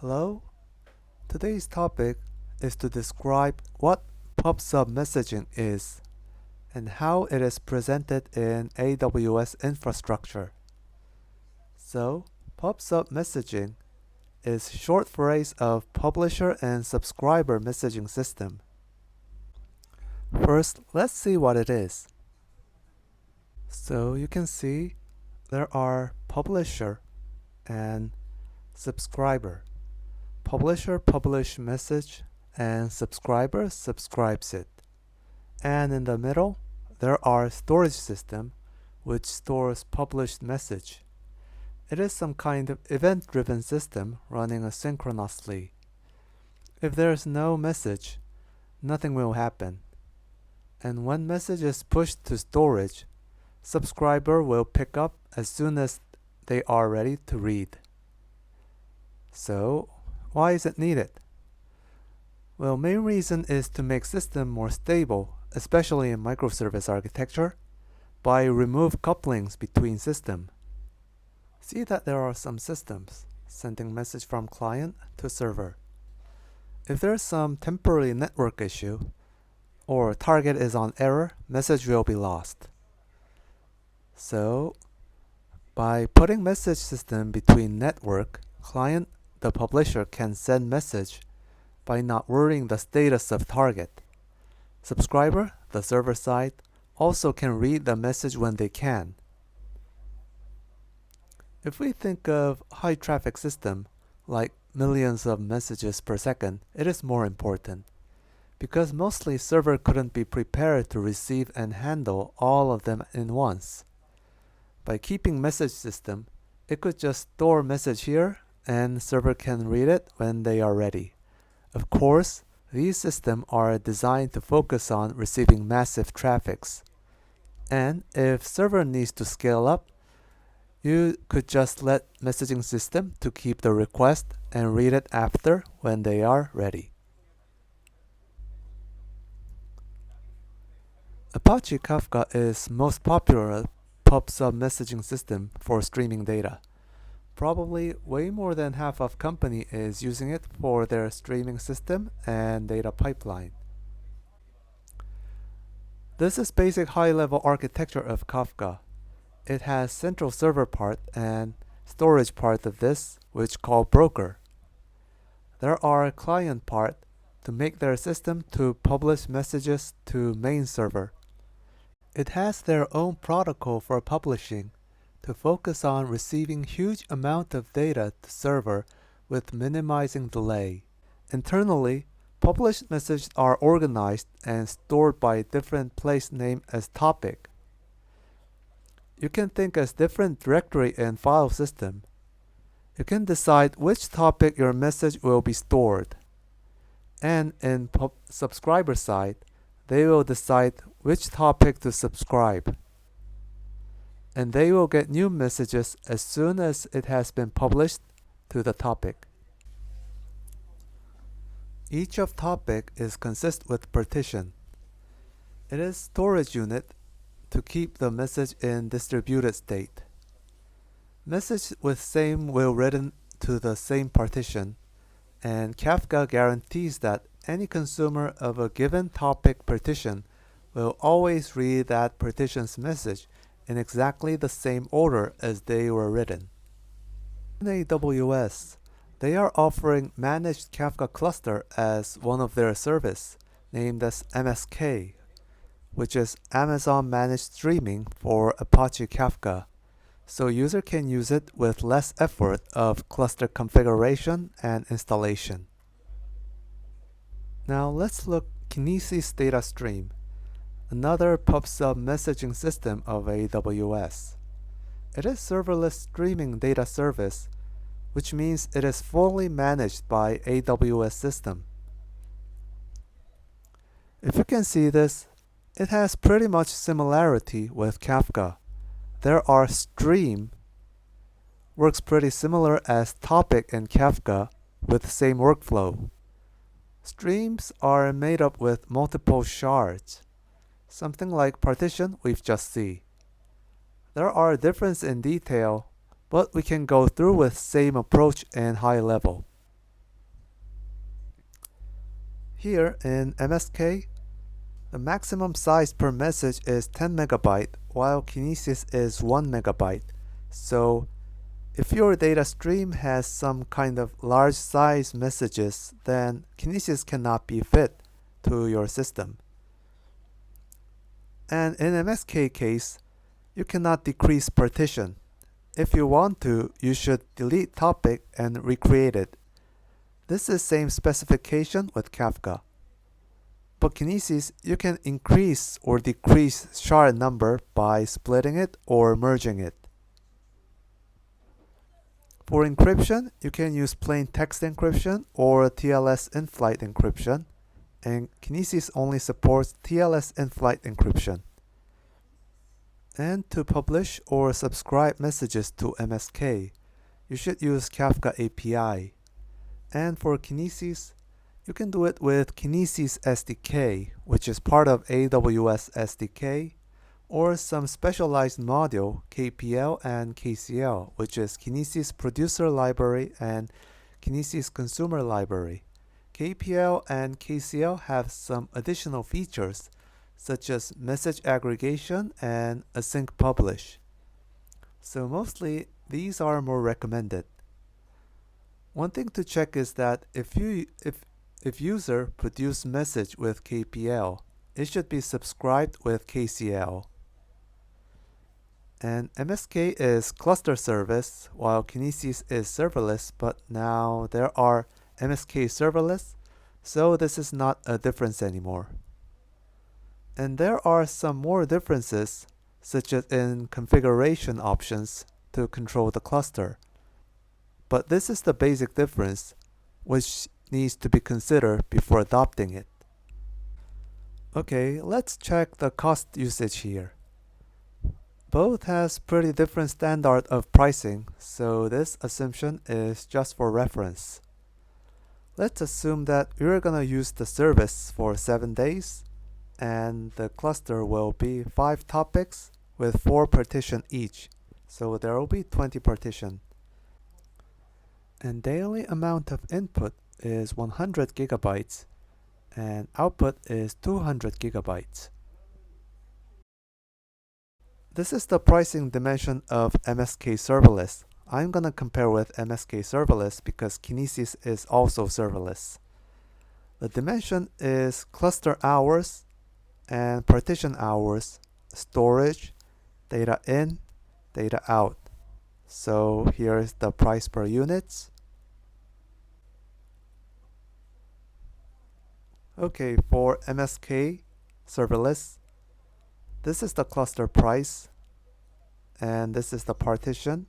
Hello? Today's topic is to describe what pub/sub messaging is and how it is presented in AWS infrastructure. So, pub/sub messaging is short phrase of publisher and subscriber messaging system. First, let's see what it is. So you can see there are publisher and subscriber. Publisher publish message and subscriber subscribes it. And in the middle, there are storage system which stores published message. It is some kind of event-driven system running asynchronously. If there is no message, nothing will happen. And when message is pushed to storage, subscriber will pick up as soon as they are ready to read. So, why is it needed? Well, main reason is to make system more stable, especially in microservice architecture, by remove couplings between system. See that there are some systems sending message from client to server. If there's some temporary network issue or target is on error, message will be lost. So, by putting message system between network, client, the publisher can send message by not worrying the status of target. Subscriber, the server side, also can read the message when they can. If we think of high traffic system, like millions of messages per second, it is more important. Because mostly server couldn't be prepared to receive and handle all of them in once. By keeping message system, it could just store message here and server can read it when they are ready. Of course, these systems are designed to focus on receiving massive traffics. And if server needs to scale up, you could just let messaging system to keep the request and read it after when they are ready. Apache Kafka is most popular pub/sub messaging system for streaming data. Probably way more than half of company is using it for their streaming system and data pipeline. This is basic high-level architecture of Kafka. It has central server part and storage part of this, which called broker. There are client part to make their system to publish messages to main server. It has their own protocol for publishing to focus on receiving huge amount of data to server with minimizing delay. Internally, published messages are organized and stored by different place name as topic. You can think as different directory and file system. You can decide which topic your message will be stored. And in subscriber side, they will decide which topic to subscribe. And they will get new messages as soon as it has been published to the topic. Each of topic is consist with partition. It is storage unit to keep the message in distributed state. Message with same will written to the same partition, and Kafka guarantees that any consumer of a given topic partition will always read that partition's message in exactly the same order as they were written. In AWS, they are offering managed Kafka cluster as one of their service, named as MSK, which is Amazon Managed Streaming for Apache Kafka, so user can use it with less effort of cluster configuration and installation. Now let's look Kinesis data stream, another pub/sub messaging system of AWS. It is serverless streaming data service, which means it is fully managed by AWS system. If you can see this, it has pretty much similarity with Kafka. There are stream, works pretty similar as topic in Kafka with the same workflow. Streams are made up with multiple shards, something like partition we've just seen. There are differences in detail, but we can go through with same approach and high level. Here in MSK, the maximum size per message is 10 megabyte, while Kinesis is 1 megabyte. So if your data stream has some kind of large size messages, then Kinesis cannot be fit to your system. And in MSK case, you cannot decrease partition. If you want to, you should delete topic and recreate it. This is same specification with Kafka. But Kinesis, you can increase or decrease shard number by splitting it or merging it. For encryption, you can use plain text encryption or TLS in-flight encryption, and Kinesis only supports TLS in-flight encryption. And to publish or subscribe messages to MSK, you should use Kafka API. And for Kinesis, you can do it with Kinesis SDK, which is part of AWS SDK, or some specialized module, KPL and KCL, which is Kinesis Producer Library and Kinesis Consumer Library. KPL and KCL have some additional features, such as message aggregation and async publish. So mostly, these are more recommended. One thing to check is that if user produce message with KPL, it should be subscribed with KCL. And MSK is cluster service, while Kinesis is serverless, but now there are MSK serverless, so this is not a difference anymore. And there are some more differences, such as in configuration options to control the cluster. But this is the basic difference, which needs to be considered before adopting it. Okay, let's check the cost usage here. Both has pretty different standard of pricing, so this assumption is just for reference. Let's assume that we're gonna use the service for 7 days, and the cluster will be 5 topics with 4 partition each, so there will be 20 partition. And daily amount of input is 100 gigabytes, and output is 200 gigabytes. This is the pricing dimension of MSK serverless. I'm gonna compare with MSK serverless because Kinesis is also serverless. The dimension is cluster hours and partition hours, storage, data in, data out. So here is the price per units. Okay, for MSK serverless, this is the cluster price, and this is the partition,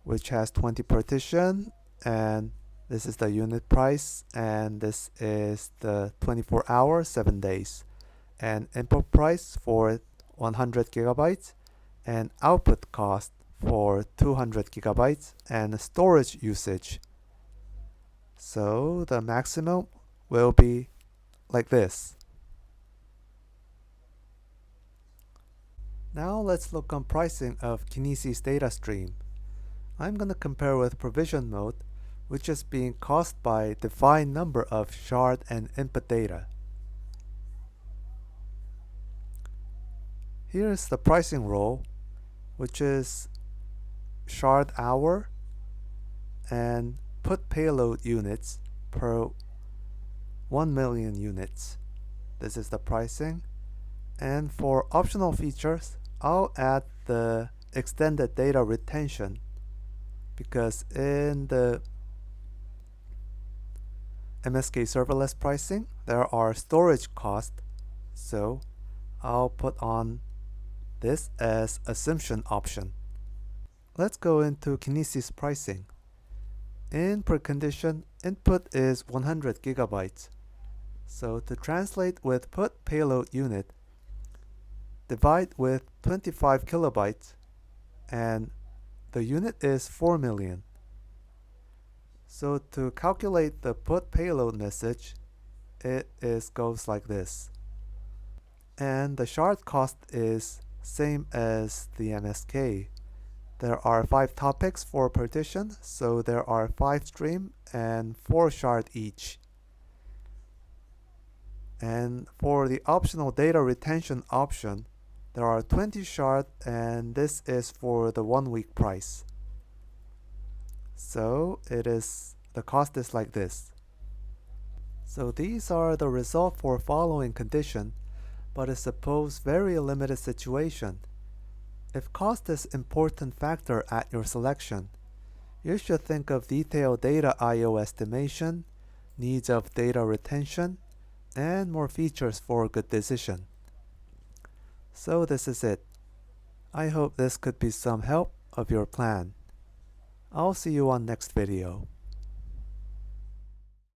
which has 20 partition, and this is the unit price, and this is the 24 hours, 7 days, and input price for 100 gigabytes, and output cost for 200 gigabytes, and storage usage. So the maximum will be like this. Now let's look on pricing of Kinesis data stream. I'm going to compare with provision mode, which is being cost by defined number of shard and input data. Here is the pricing role, which is shard hour and put payload units per 1 million units. This is the pricing. And for optional features, I'll add the extended data retention, because in the MSK serverless pricing, there are storage costs, so I'll put on this as assumption option. Let's go into Kinesis pricing. In precondition, input is 100 gigabytes. So to translate with put payload unit, divide with 25 kilobytes, and the unit is 4 million. So to calculate the put payload message, it goes like this. And the shard cost is same as the MSK. There are 5 topics for partition, so there are 5 stream and 4 shard each. And for the optional data retention option, there are 20 shard, and this is for the 1 week price. So the cost is like this. So these are the result for following condition, but it's suppose very limited situation. If cost is important factor at your selection, you should think of detailed data I/O estimation, needs of data retention, and more features for a good decision. So this is it. I hope this could be some help of your plan. I'll see you on next video.